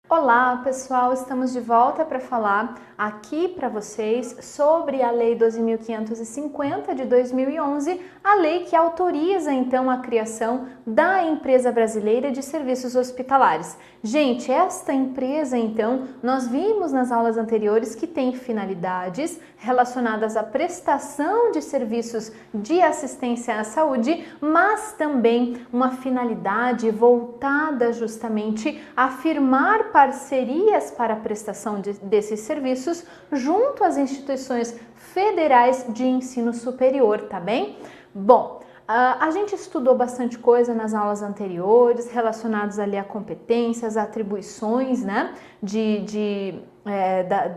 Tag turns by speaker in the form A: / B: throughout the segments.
A: Olá, pessoal! Estamos de volta para falar aqui para vocês sobre a Lei 12.550 de 2011, a lei que autoriza então a criação da Empresa Brasileira de Serviços Hospitalares. Gente, esta empresa então, nós vimos nas aulas anteriores que tem finalidades relacionadas à prestação de serviços de assistência à saúde, mas também uma finalidade voltada justamente a firmar parcerias para a prestação desses serviços junto às instituições federais de ensino superior, tá bem? Bom, a gente estudou bastante coisa nas aulas anteriores relacionadas ali a competências, atribuições, né,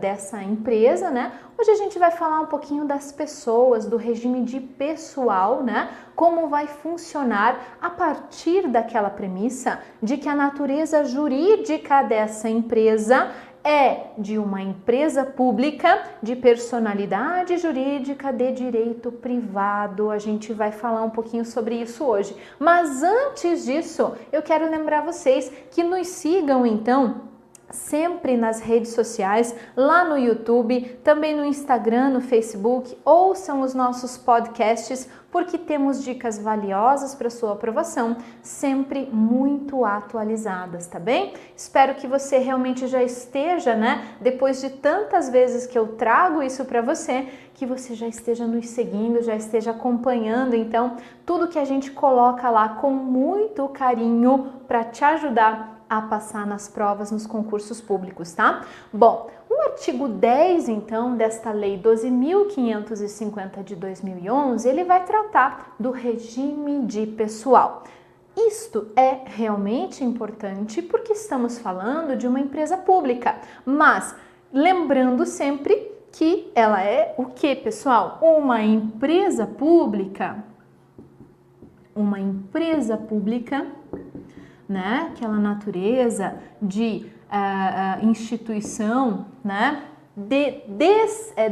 A: dessa empresa, né? Hoje a gente vai falar um pouquinho das pessoas, do regime de pessoal, né? Como vai funcionar a partir daquela premissa de que a natureza jurídica dessa empresa é de uma empresa pública de personalidade jurídica de direito privado. A gente vai falar um pouquinho sobre isso hoje. Mas antes disso, eu quero lembrar vocês que nos sigam então sempre nas redes sociais, lá no YouTube, também no Instagram, no Facebook, ouçam os nossos podcasts, porque temos dicas valiosas para sua aprovação, sempre muito atualizadas, tá bem? Espero que você realmente já esteja, né, depois de tantas vezes que eu trago isso para você, que você já esteja nos seguindo, já esteja acompanhando, então, tudo que a gente coloca lá com muito carinho para te ajudar a passar nas provas, nos concursos públicos, tá? Bom, o artigo 10, então, desta Lei 12.550 de 2011, ele vai tratar do regime de pessoal. Isto é realmente importante porque estamos falando de uma empresa pública, mas lembrando sempre que ela é o que, pessoal? Uma empresa pública. Uma empresa pública, né? Aquela natureza de instituição, né?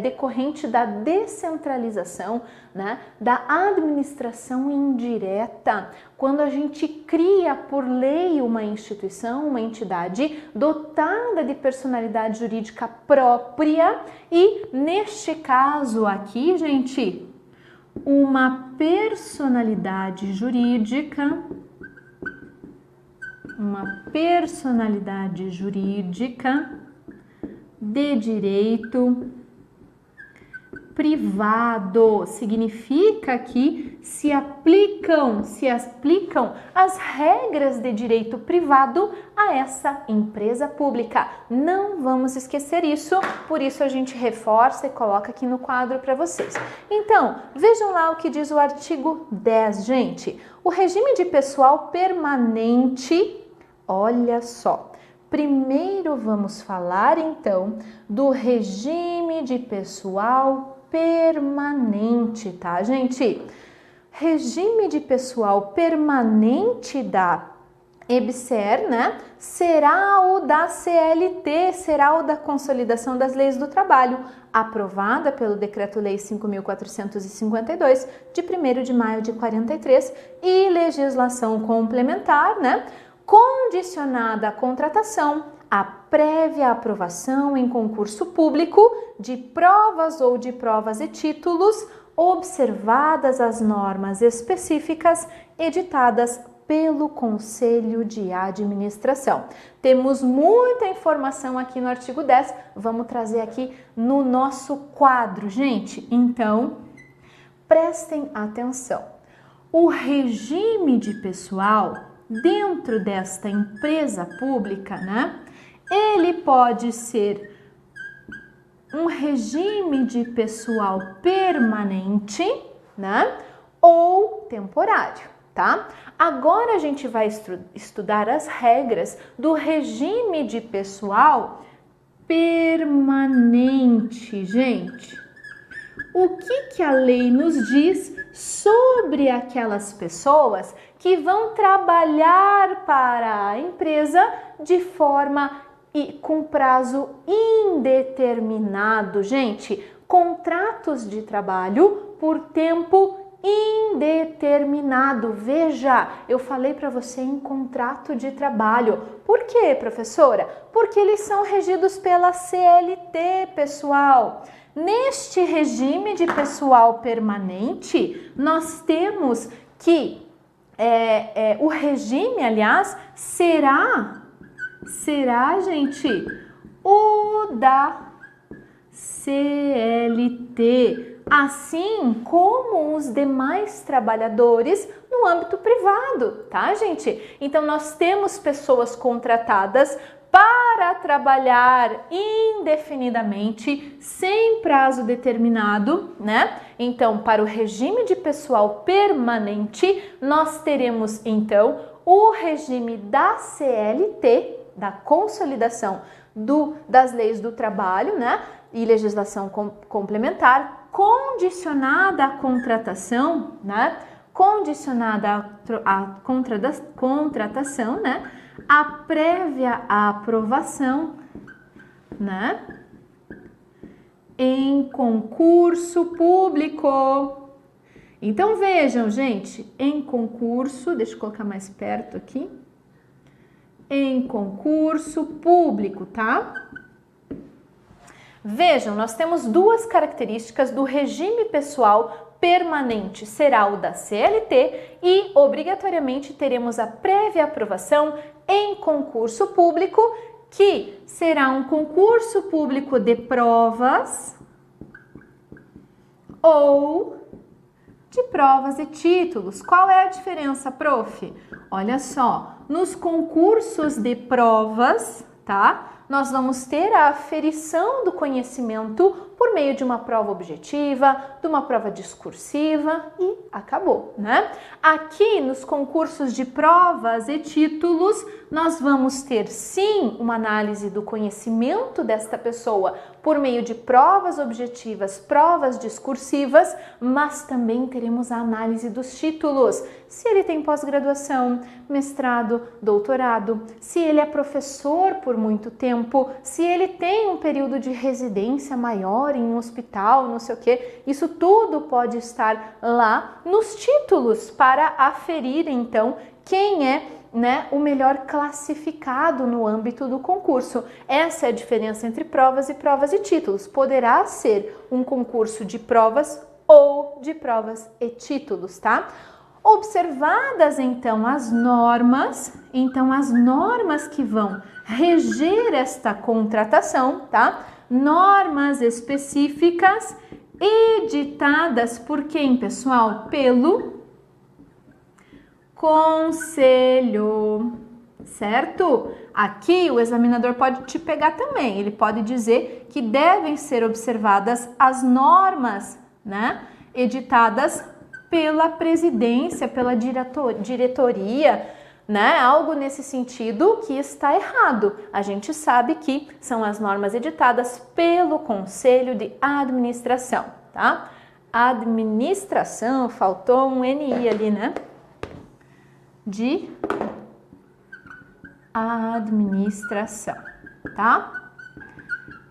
A: Decorrente da descentralização, né? Da administração indireta, quando a gente cria por lei uma instituição, uma entidade dotada de personalidade jurídica própria e, neste caso aqui, gente, uma personalidade jurídica de direito privado. Significa que se aplicam as regras de direito privado a essa empresa pública. Não vamos esquecer isso, por isso a gente reforça e coloca aqui no quadro para vocês. Então, vejam lá o que diz o artigo 10, gente. O regime de pessoal permanente, olha só. Primeiro vamos falar então do regime de pessoal permanente, tá, gente? Regime de pessoal permanente da EBSER, né? Será o da CLT, será o da Consolidação das Leis do Trabalho, aprovada pelo Decreto-Lei 5.452, de 1º de maio de 43, e legislação complementar, né? Condicionada à contratação, a prévia aprovação em concurso público de provas ou de provas e títulos, observadas as normas específicas editadas pelo Conselho de Administração. Temos muita informação aqui no artigo 10, vamos trazer aqui no nosso quadro, gente. Então, prestem atenção. O regime de pessoal dentro desta empresa pública, né? Ele pode ser um regime de pessoal permanente, né? Ou temporário, tá? Agora a gente vai estudar as regras do regime de pessoal permanente, gente. O que a lei nos diz sobre aquelas pessoas que vão trabalhar para a empresa de forma e com prazo indeterminado, gente? Contratos de trabalho por tempo indeterminado. Veja, eu falei para você em contrato de trabalho. Por quê, professora? Porque eles são regidos pela CLT, pessoal. Neste regime de pessoal permanente, nós temos que o regime, aliás, será, gente, o da CLT, assim como os demais trabalhadores no âmbito privado, tá, gente? Então, nós temos pessoas contratadas para trabalhar indefinidamente, sem prazo determinado, né? Então, para o regime de pessoal permanente, nós teremos, então, o regime da CLT, da consolidação das leis do trabalho, né? E legislação complementar, condicionada à contratação, né? Condicionada à contratação, né? A prévia aprovação, né? Em concurso público. Então vejam, gente, em concurso, deixa eu colocar mais perto aqui. Em concurso público, tá? Vejam, nós temos duas características do regime pessoal permanente, será o da CLT e obrigatoriamente teremos a prévia aprovação em concurso público, que será um concurso público de provas ou de provas e títulos. Qual é a diferença, prof? Olha só, nos concursos de provas, tá? Nós vamos ter a aferição do conhecimento por meio de uma prova objetiva, de uma prova discursiva e acabou, né? Aqui nos concursos de provas e títulos, nós vamos ter sim uma análise do conhecimento desta pessoa por meio de provas objetivas, provas discursivas, mas também teremos a análise dos títulos. Se ele tem pós-graduação, mestrado, doutorado, se ele é professor por muito tempo, se ele tem um período de residência maior em um hospital, não sei o que, isso tudo pode estar lá nos títulos para aferir então quem é, né, o melhor classificado no âmbito do concurso. Essa é a diferença entre provas e títulos. Poderá ser um concurso de provas ou de provas e títulos, tá? Observadas então as normas que vão reger esta contratação, tá? Normas específicas editadas por quem, pessoal? Pelo conselho, certo? Aqui o examinador pode te pegar também, ele pode dizer que devem ser observadas as normas, né, editadas pela presidência, pela diretoria, né, algo nesse sentido que está errado. A gente sabe que são as normas editadas pelo Conselho de Administração, tá? Administração, faltou um NI ali, né? De administração, tá?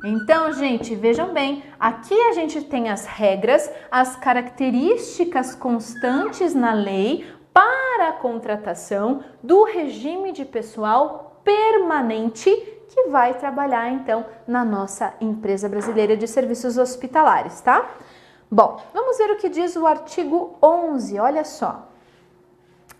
A: Então, gente, vejam bem, aqui a gente tem as regras, as características constantes na lei para a contratação do regime de pessoal permanente que vai trabalhar, então, na nossa empresa brasileira de serviços hospitalares, tá? Bom, vamos ver o que diz o artigo 11, olha só.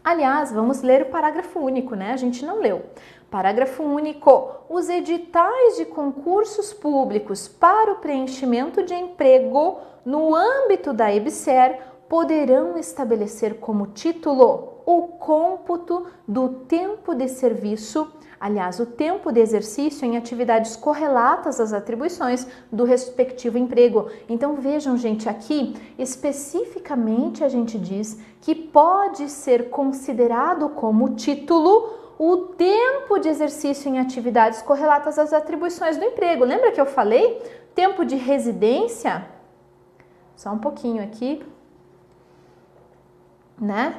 A: Aliás, vamos ler o parágrafo único, né? A gente não leu. Parágrafo único. Os editais de concursos públicos para o preenchimento de emprego no âmbito da EBSER poderão estabelecer como título o cômputo do tempo de serviço, aliás, o tempo de exercício em atividades correlatas às atribuições do respectivo emprego. Então vejam, gente, aqui especificamente a gente diz que pode ser considerado como título o tempo de exercício em atividades correlatas às atribuições do emprego. Lembra que eu falei? Tempo de residência? Só um pouquinho aqui, né?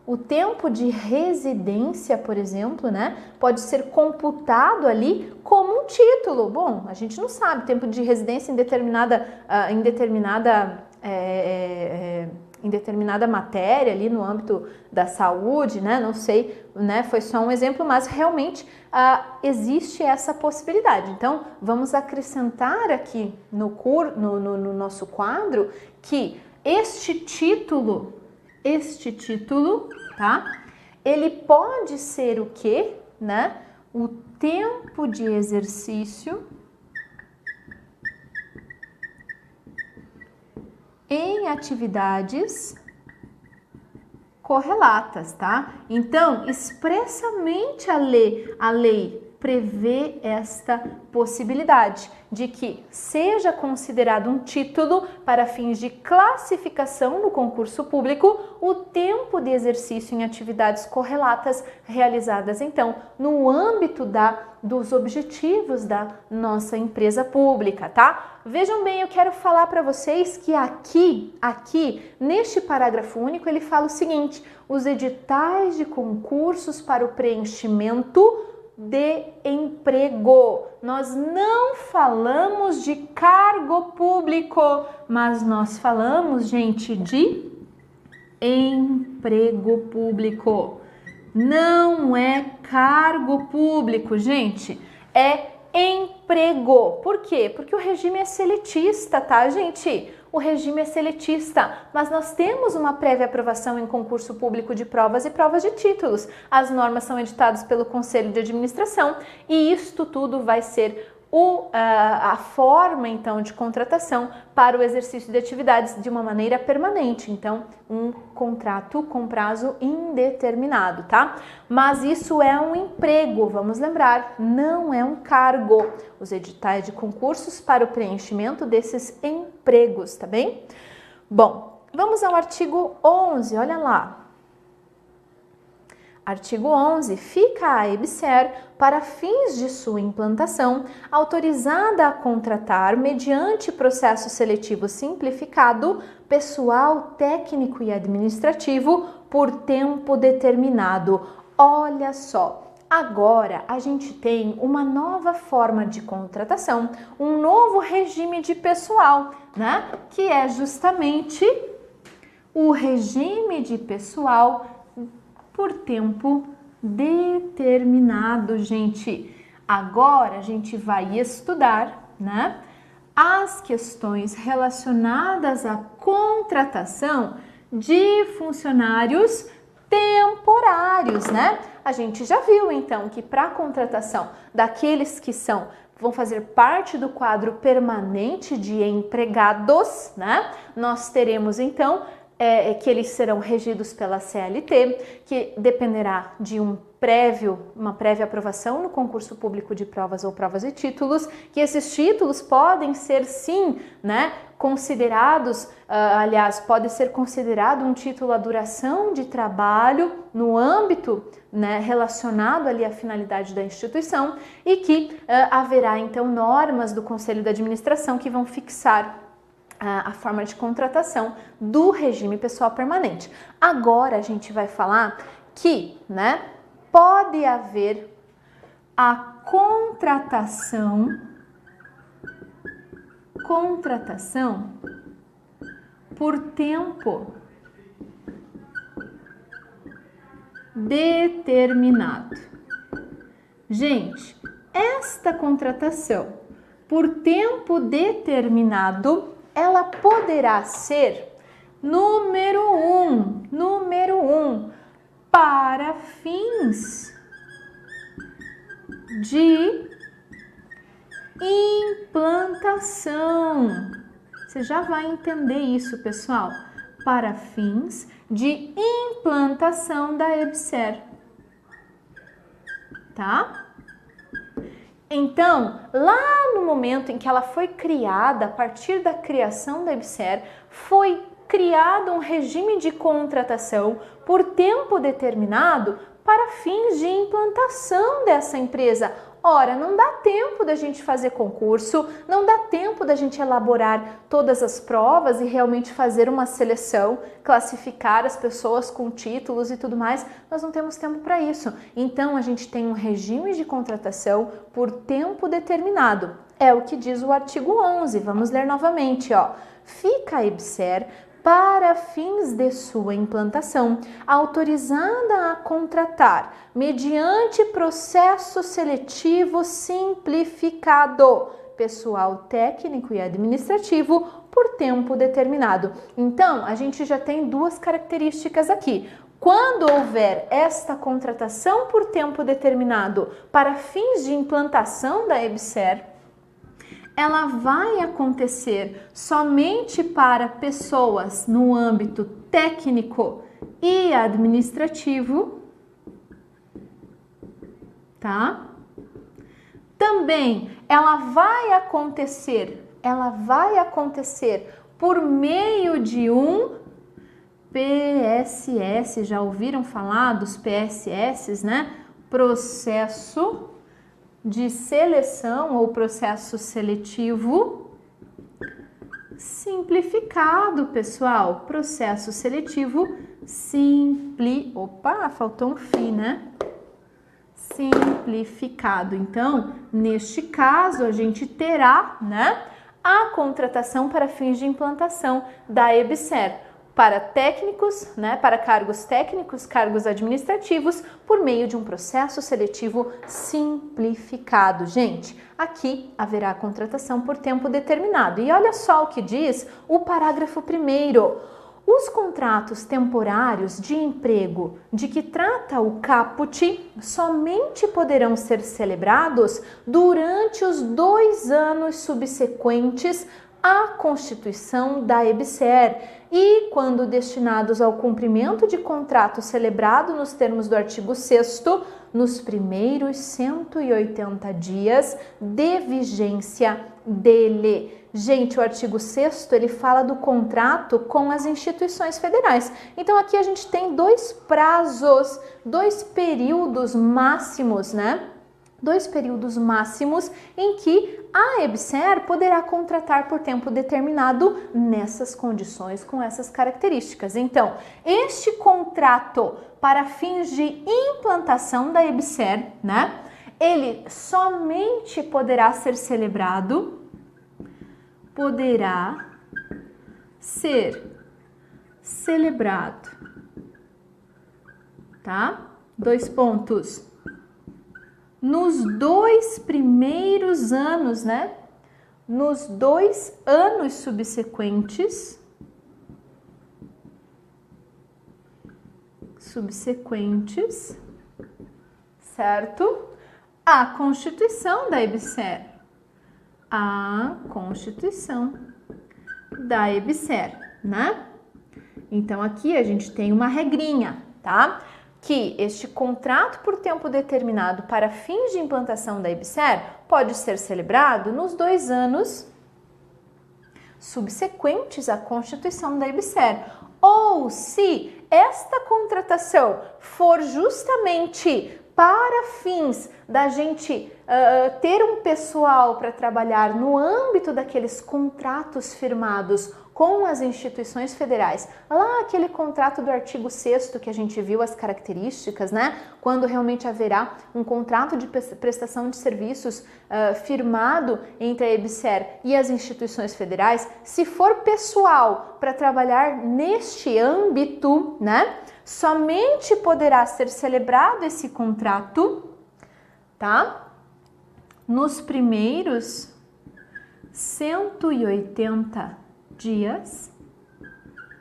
A: O tempo de residência, por exemplo, né, pode ser computado ali como um título. Bom, a gente não sabe, tempo de residência em determinada em determinada matéria ali no âmbito da saúde, né? Não sei, né? Foi só um exemplo, mas realmente existe essa possibilidade. Então, vamos acrescentar aqui no nosso quadro que este título, tá? Ele pode ser o quê, né? O tempo de exercício em atividades correlatas, tá? Então, expressamente a lei prevê esta possibilidade de que seja considerado um título para fins de classificação no concurso público o tempo de exercício em atividades correlatas realizadas, então, no âmbito dos objetivos da nossa empresa pública, tá? Vejam bem, eu quero falar para vocês que aqui, neste parágrafo único, ele fala o seguinte: os editais de concursos para o preenchimento de emprego. Nós não falamos de cargo público, mas nós falamos, gente, de emprego público. Não é cargo público, gente, é emprego. Por quê? Porque o regime é seletista, tá, gente? O regime é seletista, mas nós temos uma prévia aprovação em concurso público de provas e provas de títulos. As normas são editadas pelo Conselho de Administração e isto tudo vai ser a forma, então, de contratação para o exercício de atividades de uma maneira permanente. Então, um contrato com prazo indeterminado, tá? Mas isso é um emprego, vamos lembrar, não é um cargo. Os editais de concursos para o preenchimento desses empregos, tá bem? Bom, vamos ao artigo 11, olha lá. Artigo 11. Fica a EBSER, para fins de sua implantação, autorizada a contratar, mediante processo seletivo simplificado, pessoal técnico e administrativo por tempo determinado. Olha só, agora a gente tem uma nova forma de contratação, um novo regime de pessoal, né? Que é justamente o regime de pessoal por tempo determinado, gente. Agora a gente vai estudar, né, as questões relacionadas à contratação de funcionários temporários, né? A gente já viu então que para a contratação daqueles que vão fazer parte do quadro permanente de empregados, né? Nós teremos então que eles serão regidos pela CLT, que dependerá de uma prévia aprovação no concurso público de provas ou provas e títulos, que esses títulos podem ser sim, né, considerados, pode ser considerado um título à duração de trabalho no âmbito, né, relacionado ali à finalidade da instituição, e que haverá então normas do Conselho de Administração que vão fixar a forma de contratação do regime pessoal permanente. Agora a gente vai falar que, né, pode haver a contratação por tempo determinado. Gente, esta contratação por tempo determinado, ela poderá ser número um, para fins de implantação. Você já vai entender isso, pessoal. Para fins de implantação da EBSER, tá? Então, lá no momento em que ela foi criada, a partir da criação da EBSER, foi criado um regime de contratação por tempo determinado para fins de implantação dessa empresa. Ora, não dá tempo da gente fazer concurso, não dá tempo da gente elaborar todas as provas e realmente fazer uma seleção, classificar as pessoas com títulos e tudo mais. Nós não temos tempo para isso. Então, a gente tem um regime de contratação por tempo determinado. É o que diz o artigo 11. Vamos ler novamente, ó. Fica a EBSER para fins de sua implantação, autorizada a contratar, mediante processo seletivo simplificado, pessoal técnico e administrativo por tempo determinado. Então, a gente já tem duas características aqui. Quando houver esta contratação por tempo determinado para fins de implantação da EBSER, ela vai acontecer somente para pessoas no âmbito técnico e administrativo, tá? Também ela vai acontecer por meio de um PSS. Já ouviram falar dos PSS, né? Processo de seleção ou processo seletivo simplificado, pessoal. Processo seletivo faltou um fi, né? Simplificado. Então, neste caso, a gente terá, né, a contratação para fins de implantação da EBSER para técnicos, né, para cargos técnicos, cargos administrativos, por meio de um processo seletivo simplificado. Gente, aqui haverá contratação por tempo determinado. E olha só o que diz o parágrafo 1º. Os contratos temporários de emprego de que trata o caput somente poderão ser celebrados durante os 2 anos subsequentes à constituição da EBSER e quando destinados ao cumprimento de contrato celebrado nos termos do artigo 6º, nos primeiros 180 dias de vigência dele. Gente, o artigo 6º, ele fala do contrato com as instituições federais. Então, aqui a gente tem 2 prazos, 2 períodos máximos, né? 2 períodos máximos em que a EBSER poderá contratar por tempo determinado nessas condições, com essas características. Então, este contrato para fins de implantação da EBSER, né? Ele somente poderá ser celebrado, tá? 2 pontos. Nos 2 primeiros anos, né? Nos 2 anos subsequentes, certo? A constituição da EBSER. Né? Então, aqui a gente tem uma regrinha, tá? Que este contrato por tempo determinado para fins de implantação da EBSER pode ser celebrado nos 2 anos subsequentes à constituição da EBSER. Ou se esta contratação for justamente para fins da gente ter um pessoal para trabalhar no âmbito daqueles contratos firmados com as instituições federais, lá aquele contrato do artigo 6º que a gente viu as características, né? Quando realmente haverá um contrato de prestação de serviços firmado entre a EBSER e as instituições federais, se for pessoal para trabalhar neste âmbito, né? Somente poderá ser celebrado esse contrato, tá? Nos primeiros 180 dias.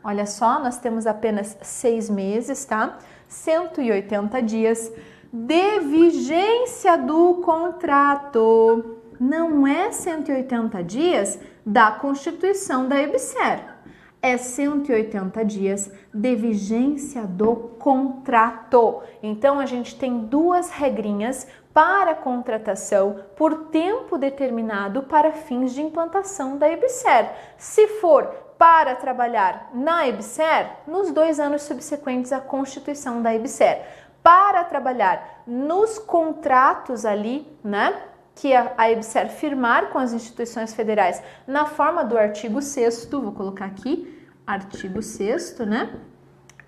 A: Olha só, nós temos apenas 6 meses, tá? 180 dias de vigência do contrato. Não é 180 dias da constituição da EBSER. É 180 dias de vigência do contrato. Então, a gente tem 2 regrinhas para contratação por tempo determinado para fins de implantação da EBSER. Se for para trabalhar na EBSER, nos 2 anos subsequentes à constituição da EBSER. Para trabalhar nos contratos ali, né? Que a EBSER firmar com as instituições federais na forma do artigo 6º, vou colocar aqui, artigo 6º, né?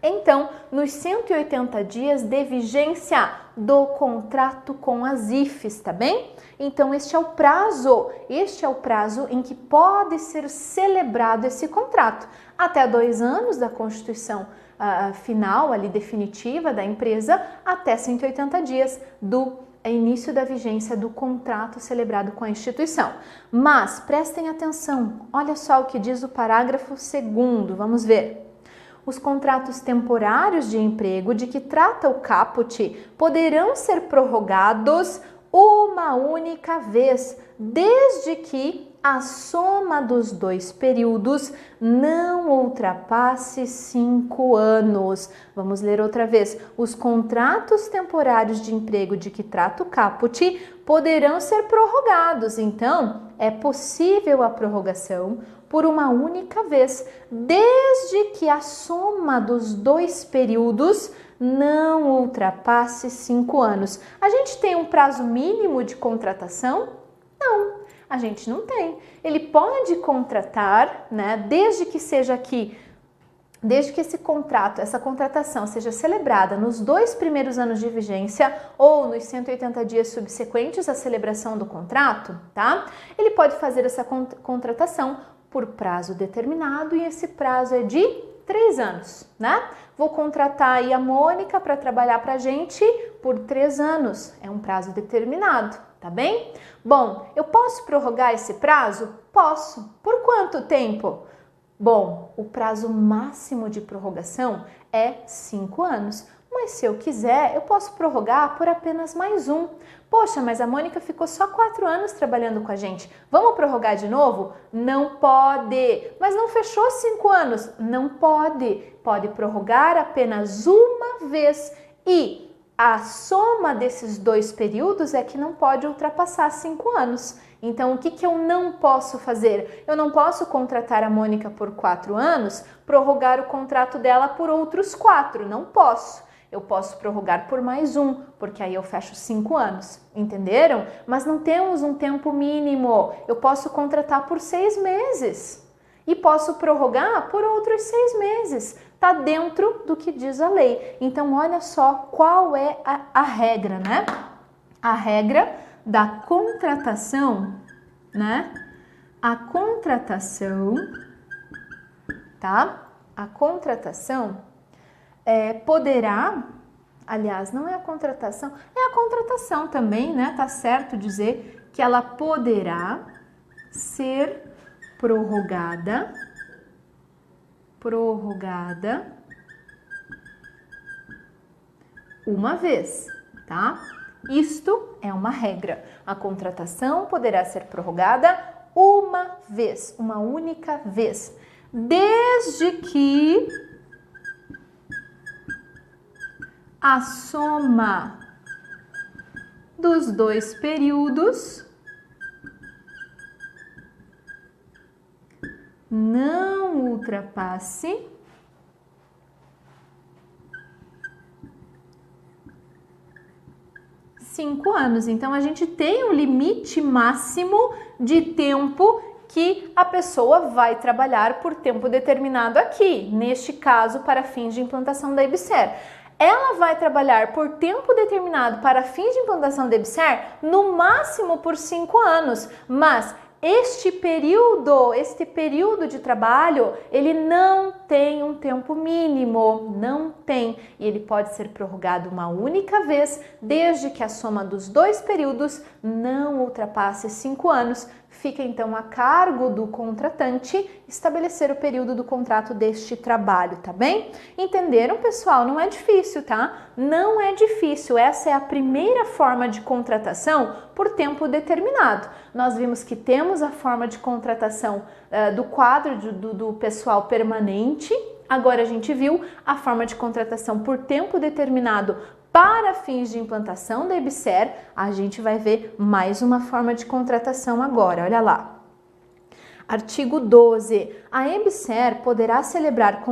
A: Então, nos 180 dias de vigência do contrato com as IFES, tá bem? Então, este é o prazo em que pode ser celebrado esse contrato. Até 2 anos da constituição final, ali definitiva da empresa, até 180 dias do início da vigência do contrato celebrado com a instituição. Mas, prestem atenção, olha só o que diz o parágrafo 2º, vamos ver. Os contratos temporários de emprego de que trata o caput poderão ser prorrogados uma única vez, desde que a soma dos 2 períodos não ultrapasse 5 anos. Vamos ler outra vez. Os contratos temporários de emprego de que trata o caput poderão ser prorrogados. Então, é possível a prorrogação por uma única vez, desde que a soma dos 2 períodos não ultrapasse 5 anos. A gente tem um prazo mínimo de contratação? Não, a gente não tem. Ele pode contratar, né, desde que esse contrato, essa contratação seja celebrada nos 2 primeiros anos de vigência ou nos 180 dias subsequentes à celebração do contrato, tá? Ele pode fazer essa contratação por prazo determinado e esse prazo é de 3 anos, né? Vou contratar aí a Mônica para trabalhar para a gente por 3 anos, é um prazo determinado, tá bem? Bom, eu posso prorrogar esse prazo? Posso. Por quanto tempo? Bom, o prazo máximo de prorrogação é 5 anos, mas se eu quiser, eu posso prorrogar por apenas mais 1. Poxa, mas a Mônica ficou só 4 anos trabalhando com a gente. Vamos prorrogar de novo? Não pode. Mas não fechou 5 anos? Não pode. Pode prorrogar apenas uma vez e a soma desses 2 períodos é que não pode ultrapassar 5 anos. Então, o que eu não posso fazer? Eu não posso contratar a Mônica por 4 anos, prorrogar o contrato dela por outros 4. Não posso. Eu posso prorrogar por mais 1, porque aí eu fecho 5 anos, entenderam? Mas não temos um tempo mínimo, eu posso contratar por 6 meses e posso prorrogar por outros 6 meses, tá dentro do que diz a lei. Então, olha só qual é a regra, né? A regra da contratação, né? A contratação, tá? A contratação poderá, aliás, não é a contratação, é a contratação também, né? Tá certo dizer que ela poderá ser prorrogada uma vez, tá? Isto é uma regra. A contratação poderá ser prorrogada uma vez, uma única vez, desde que a soma dos 2 períodos não ultrapasse 5 anos. Então, a gente tem um limite máximo de tempo que a pessoa vai trabalhar por tempo determinado aqui, neste caso, para fins de implantação da EBSER. Ela vai trabalhar por tempo determinado para fins de implantação da EBSER no máximo por 5 anos, mas este período de trabalho, ele não tem um tempo mínimo, não tem, e ele pode ser prorrogado uma única vez, desde que a soma dos 2 períodos não ultrapasse 5 anos. Fica então a cargo do contratante estabelecer o período do contrato deste trabalho, tá bem? Entenderam, pessoal? Não é difícil, tá? Não é difícil. Essa é a primeira forma de contratação por tempo determinado. Nós vimos que temos a forma de contratação do quadro do pessoal permanente. Agora a gente viu a forma de contratação por tempo determinado para fins de implantação da EBSER. A gente vai ver mais uma forma de contratação agora, olha lá. Artigo 12. A EBSER poderá celebrar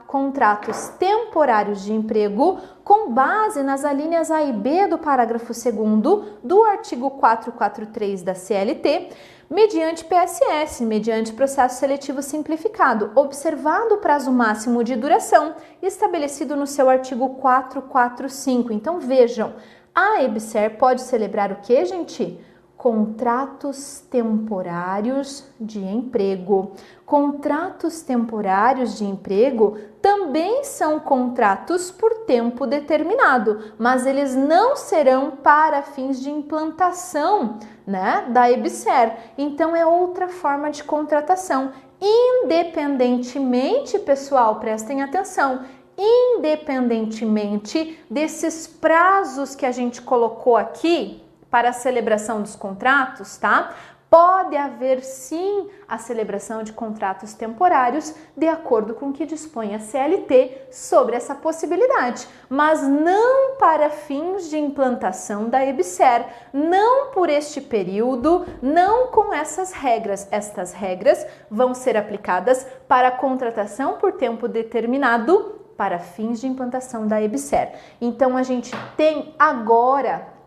A: contratos temporários de emprego com base nas alíneas A e B do parágrafo 2º do artigo 443 da CLT, mediante PSS, mediante processo seletivo simplificado, observado o prazo máximo de duração estabelecido no seu artigo 445. Então, vejam, a EBSER pode celebrar o que, gente? Contratos temporários de emprego. Contratos temporários de emprego também são contratos por tempo determinado, mas eles não serão para fins de implantação, né, da EBSER. Então é outra forma de contratação. Independentemente, pessoal, prestem atenção, independentemente desses prazos que a gente colocou aqui, para a celebração dos contratos, tá? Pode haver sim a celebração de contratos temporários de acordo com o que dispõe a CLT sobre essa possibilidade, mas não para fins de implantação da EBSER, não por este período, não com essas regras. Estas regras vão ser aplicadas para a contratação por tempo determinado para fins de implantação da EBSER. Então a gente tem agora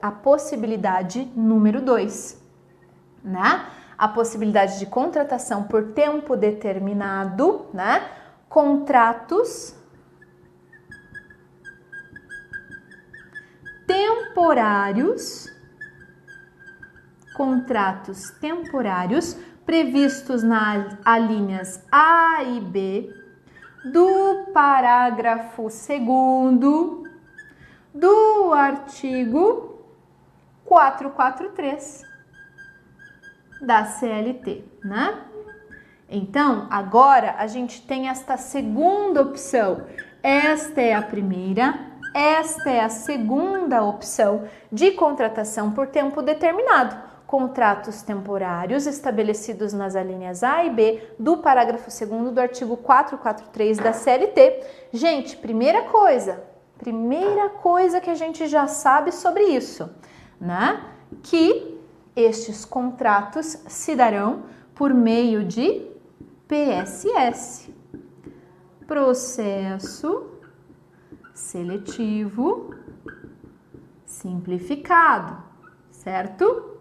A: a possibilidade número 2, né? A possibilidade de contratação por tempo determinado, né? Contratos temporários previstos nas alíneas A e B do parágrafo 2º do artigo 443 da CLT, né? Então, agora a gente tem esta segunda opção. Esta é a primeira, esta é a segunda opção de contratação por tempo determinado. Contratos temporários estabelecidos nas alíneas A e B do parágrafo 2º do artigo 443 da CLT. Gente, primeira coisa que a gente já sabe sobre isso, né? Que estes contratos se darão por meio de PSS, processo seletivo simplificado, certo?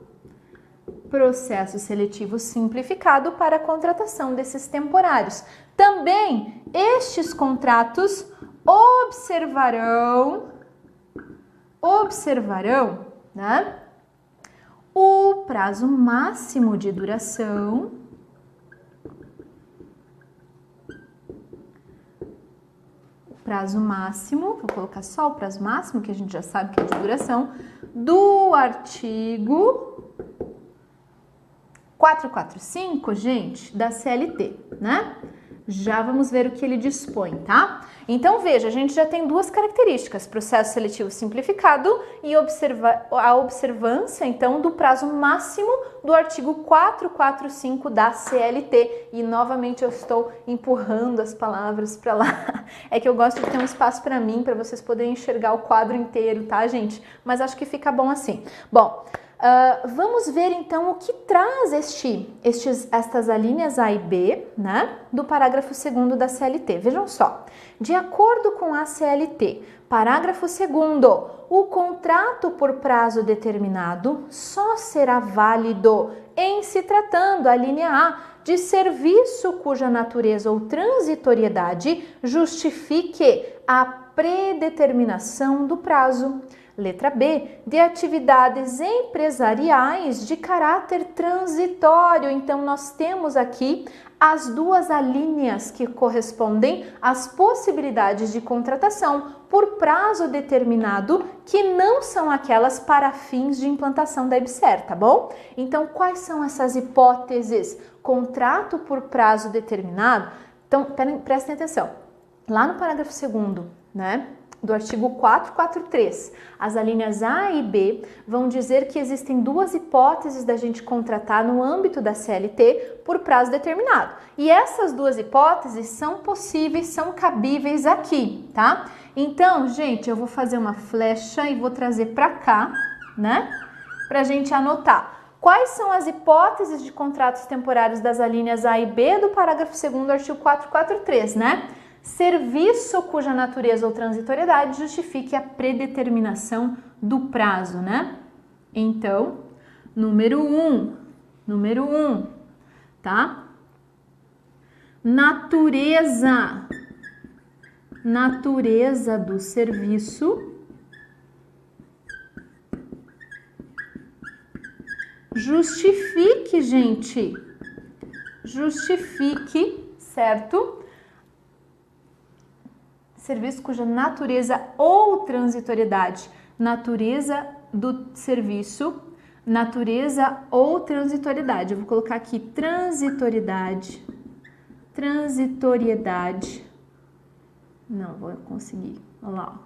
A: Processo seletivo simplificado para a contratação desses temporários. Também estes contratos observarão, né, o prazo máximo de duração vou colocar só o prazo máximo, que a gente já sabe que é de duração, do artigo 445, gente, da CLT, né? Já vamos ver o que ele dispõe, tá? Então, veja, a gente já tem duas características, processo seletivo simplificado e a observância, então, do prazo máximo do artigo 445 da CLT. E, novamente, eu estou empurrando as palavras para lá. É que eu gosto de ter um espaço para mim, para vocês poderem enxergar o quadro inteiro, tá, gente? Mas acho que fica bom assim. Bom, vamos ver então o que traz estas alíneas A e B, né, do parágrafo 2º da CLT. Vejam só, de acordo com a CLT, parágrafo 2º, o contrato por prazo determinado só será válido em se tratando, a linha A, de serviço cuja natureza ou transitoriedade justifique a predeterminação do prazo. Letra B, de atividades empresariais de caráter transitório. Então, nós temos aqui as duas alíneas que correspondem às possibilidades de contratação por prazo determinado, que não são aquelas para fins de implantação da EBSER, tá bom? Então, quais são essas hipóteses? Contrato por prazo determinado. Então, prestem atenção. Lá no parágrafo 2º, né, do artigo 443, as alíneas A e B vão dizer que existem duas hipóteses da gente contratar no âmbito da CLT por prazo determinado. E essas duas hipóteses são possíveis, são cabíveis aqui, tá? Então, gente, eu vou fazer uma flecha e vou trazer para cá, né? Pra gente anotar. Quais são as hipóteses de contratos temporários das alíneas A e B do parágrafo 2º do artigo 443, né? Serviço cuja natureza ou transitoriedade justifique a predeterminação do prazo, né? Então, número 1, tá? Natureza do serviço justifique, gente, certo? Serviço cuja natureza ou transitoriedade, natureza do serviço, natureza ou transitoriedade. Eu vou colocar aqui transitoriedade. Não vou conseguir. Olha lá.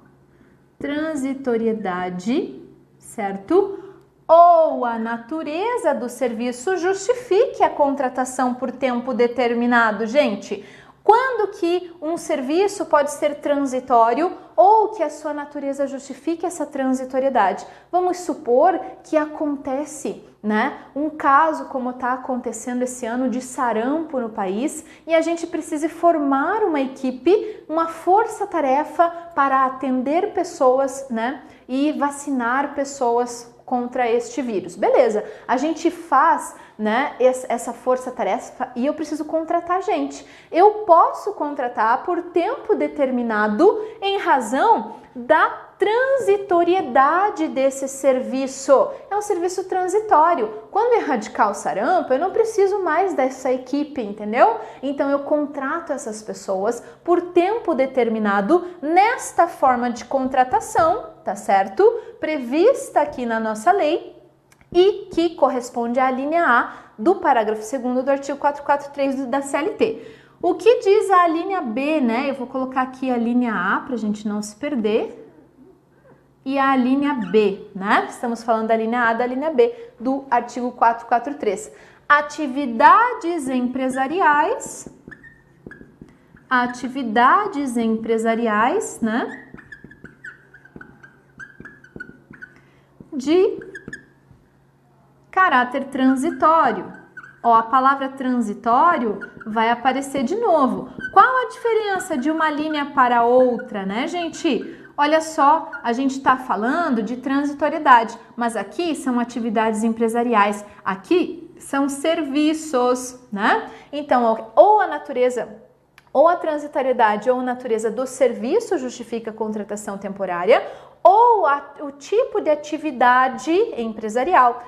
A: Transitoriedade, certo? Ou a natureza do serviço justifique a contratação por tempo determinado, gente. Quando que um serviço pode ser transitório ou que a sua natureza justifique essa transitoriedade? Vamos supor que acontece, né, um caso como está acontecendo esse ano de sarampo no país e a gente precisa formar uma equipe, uma força-tarefa para atender pessoas, né, e vacinar pessoas contra este vírus. Beleza, a gente faz, né, essa força-tarefa e eu preciso contratar gente. Eu posso contratar por tempo determinado em razão da transitoriedade desse serviço. É um serviço transitório. Quando erradicar o sarampo, eu não preciso mais dessa equipe, entendeu? Então eu contrato essas pessoas por tempo determinado nesta forma de contratação, tá certo? Prevista aqui na nossa lei e que corresponde à linha A do parágrafo 2º do artigo 443 da CLT. O que diz a linha B, né? Eu vou colocar aqui a linha A para a gente não se perder. E a linha B, né? Estamos falando da linha A, da linha B do artigo 443. Atividades empresariais, né? De caráter transitório. Ó, a palavra transitório vai aparecer de novo. Qual a diferença de uma linha para outra, né, gente? Olha só, a gente está falando de transitoriedade, mas aqui são atividades empresariais, aqui são serviços, né? Então, ou a natureza, ou a transitoriedade ou a natureza do serviço justifica a contratação temporária, ou o tipo de atividade empresarial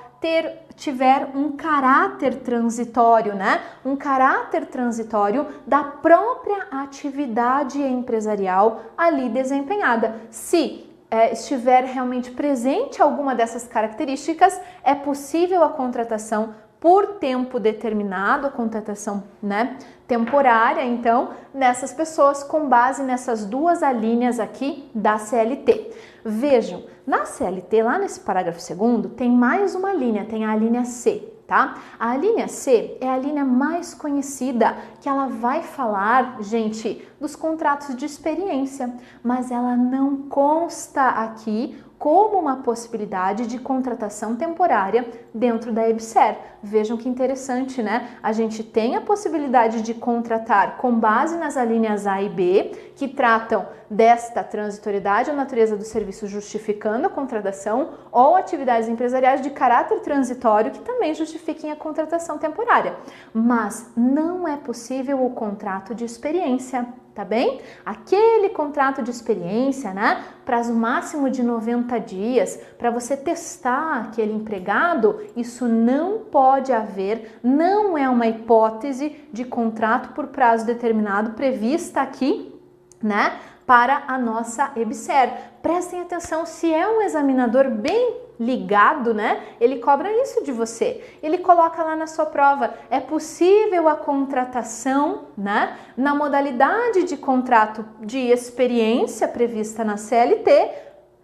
A: tiver um caráter transitório, né? Um caráter transitório da própria atividade empresarial ali desempenhada. Se estiver realmente presente alguma dessas características, é possível a contratação por tempo determinado, a contratação, né, temporária, então, nessas pessoas com base nessas duas alíneas aqui da CLT. Vejam, na CLT, lá nesse parágrafo 2º, tem mais uma linha, tem a linha C, tá? A linha C é a linha mais conhecida, que ela vai falar, gente, dos contratos de experiência, mas ela não consta aqui como uma possibilidade de contratação temporária dentro da EBSER. Vejam que interessante, né? A gente tem a possibilidade de contratar com base nas alíneas A e B, que tratam desta transitoriedade ou natureza do serviço justificando a contratação, ou atividades empresariais de caráter transitório que também justifiquem a contratação temporária. Mas não é possível o contrato de experiência, tá bem? Aquele contrato de experiência, né? Prazo máximo de 90 dias para você testar aquele empregado, isso não pode haver, não é uma hipótese de contrato por prazo determinado prevista aqui, né? Para a nossa EBSER. Prestem atenção, se é um examinador bem ligado, né? Ele cobra isso de você. Ele coloca lá na sua prova, é possível a contratação, né? Na modalidade de contrato de experiência prevista na CLT,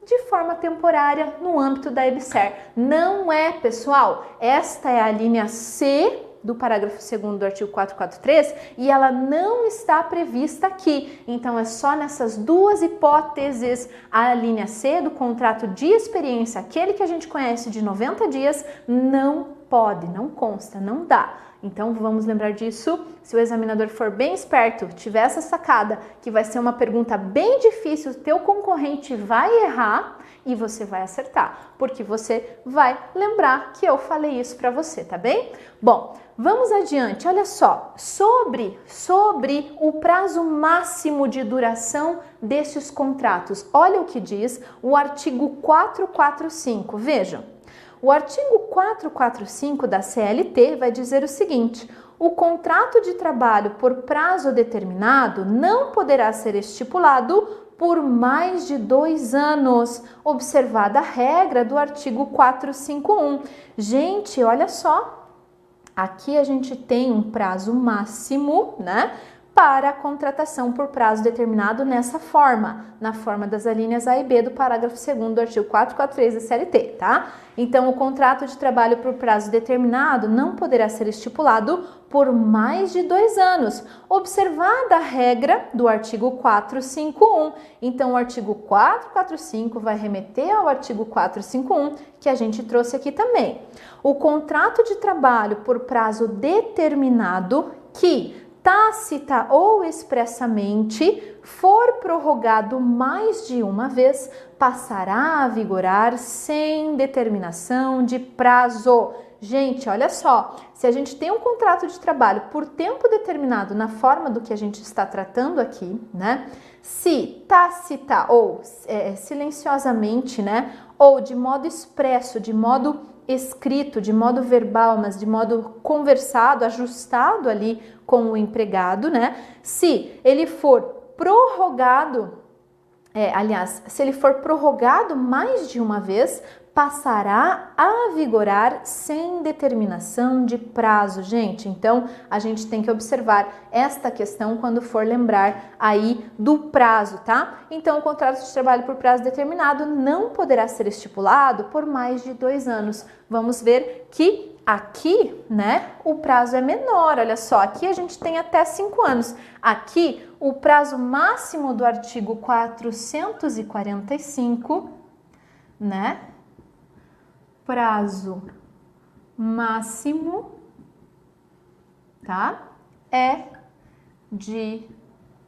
A: de forma temporária no âmbito da EBSER. Não é, pessoal, esta é a linha C do parágrafo 2º do artigo 443 e ela não está prevista aqui. Então, é só nessas duas hipóteses, a linha C do contrato de experiência, aquele que a gente conhece de 90 dias, não pode, não consta, não dá. Então vamos lembrar disso. Se o examinador for bem esperto, tiver essa sacada, que vai ser uma pergunta bem difícil, o teu concorrente vai errar e você vai acertar, porque você vai lembrar que eu falei isso para você, tá bem? Bom, vamos adiante. Olha só, sobre o prazo máximo de duração desses contratos. Olha o que diz o artigo 445. Vejam. O artigo 445 da CLT vai dizer o seguinte: o contrato de trabalho por prazo determinado não poderá ser estipulado por mais de 2 anos, observada a regra do artigo 451. Gente, olha só, aqui a gente tem um prazo máximo, né? Para a contratação por prazo determinado nessa forma, na forma das alíneas A e B do parágrafo 2º do artigo 443 da CLT, tá? Então, o contrato de trabalho por prazo determinado não poderá ser estipulado por mais de 2 anos, observada a regra do artigo 451. Então, o artigo 445 vai remeter ao artigo 451, que a gente trouxe aqui também. O contrato de trabalho por prazo determinado que tácita ou expressamente for prorrogado mais de uma vez, passará a vigorar sem determinação de prazo. Gente, olha só, se a gente tem um contrato de trabalho por tempo determinado na forma do que a gente está tratando aqui, né? Se tácita ou silenciosamente, né? Ou de modo expresso, de modo escrito, de modo verbal, mas de modo conversado, ajustado ali com o empregado, né? Se ele for prorrogado, se ele for prorrogado mais de uma vez, passará a vigorar sem determinação de prazo, gente. Então, a gente tem que observar esta questão quando for lembrar aí do prazo, tá? Então, o contrato de trabalho por prazo determinado não poderá ser estipulado por mais de 2 anos. Vamos ver que aqui, né, o prazo é menor. Olha só, aqui a gente tem até 5 anos. Aqui, o prazo máximo do artigo 445, né? Prazo máximo, tá? É de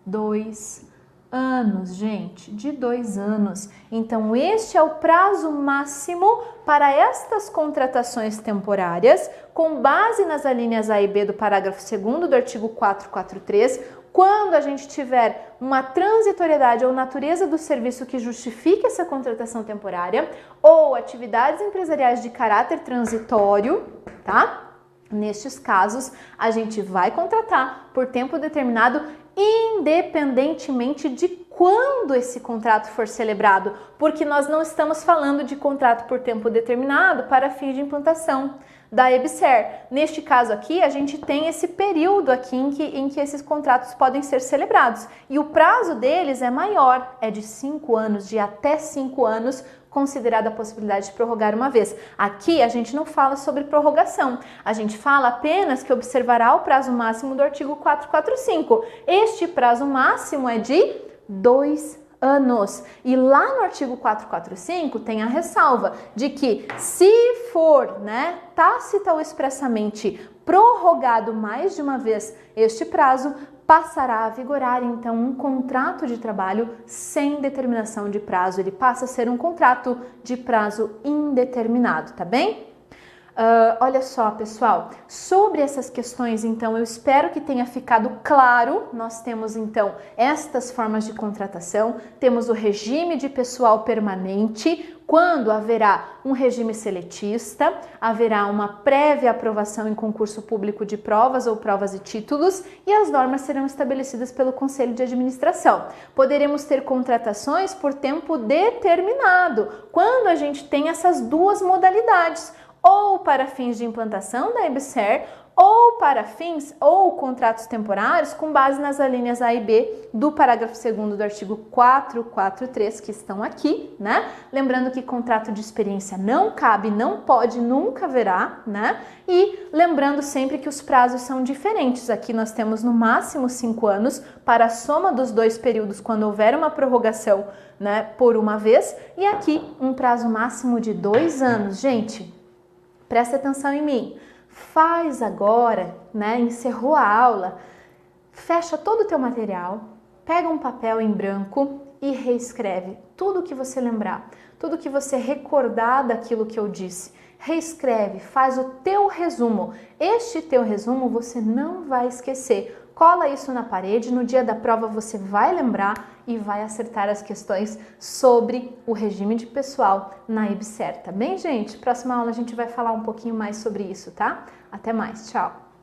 A: 2 anos, gente, de 2 anos. Então, este é o prazo máximo para estas contratações temporárias, com base nas alíneas A e B do parágrafo 2º do artigo 443, quando a gente tiver uma transitoriedade ou natureza do serviço que justifique essa contratação temporária, ou atividades empresariais de caráter transitório, tá? Nestes casos, a gente vai contratar por tempo determinado, independentemente de quando esse contrato for celebrado, porque nós não estamos falando de contrato por tempo determinado para fins de implantação da EBSER. Neste caso aqui, a gente tem esse período aqui em que esses contratos podem ser celebrados, e o prazo deles é maior, é de 5 anos, de até 5 anos, considerada a possibilidade de prorrogar uma vez. Aqui a gente não fala sobre prorrogação, a gente fala apenas que observará o prazo máximo do artigo 445. Este prazo máximo é de 2 anos. E lá no artigo 445 tem a ressalva de que se for, né, tácita ou expressamente prorrogado mais de uma vez este prazo, passará a vigorar então um contrato de trabalho sem determinação de prazo. Ele passa a ser um contrato de prazo indeterminado, tá bem? Olha só, pessoal, sobre essas questões, então, eu espero que tenha ficado claro. Nós temos, então, estas formas de contratação, temos o regime de pessoal permanente, quando haverá um regime seletista, haverá uma prévia aprovação em concurso público de provas ou provas e títulos, e as normas serão estabelecidas pelo Conselho de Administração. Poderemos ter contratações por tempo determinado, quando a gente tem essas duas modalidades, ou para fins de implantação da EBSER, ou para fins ou contratos temporários com base nas alíneas A e B do parágrafo 2º do artigo 443, que estão aqui, né? Lembrando que contrato de experiência não cabe, não pode, nunca haverá, né? E lembrando sempre que os prazos são diferentes. Aqui nós temos no máximo 5 anos para a soma dos 2 períodos quando houver uma prorrogação, né, por uma vez, e aqui um prazo máximo de 2 anos, gente. Presta atenção em mim. Faz agora, né? Encerrou a aula, fecha todo o teu material, pega um papel em branco e reescreve tudo que você lembrar, tudo que você recordar daquilo que eu disse. Reescreve, faz o teu resumo. Este teu resumo você não vai esquecer. Cola isso na parede, no dia da prova você vai lembrar e vai acertar as questões sobre o regime de pessoal na EBSER, tá bem, gente? Próxima aula a gente vai falar um pouquinho mais sobre isso, tá? Até mais, tchau!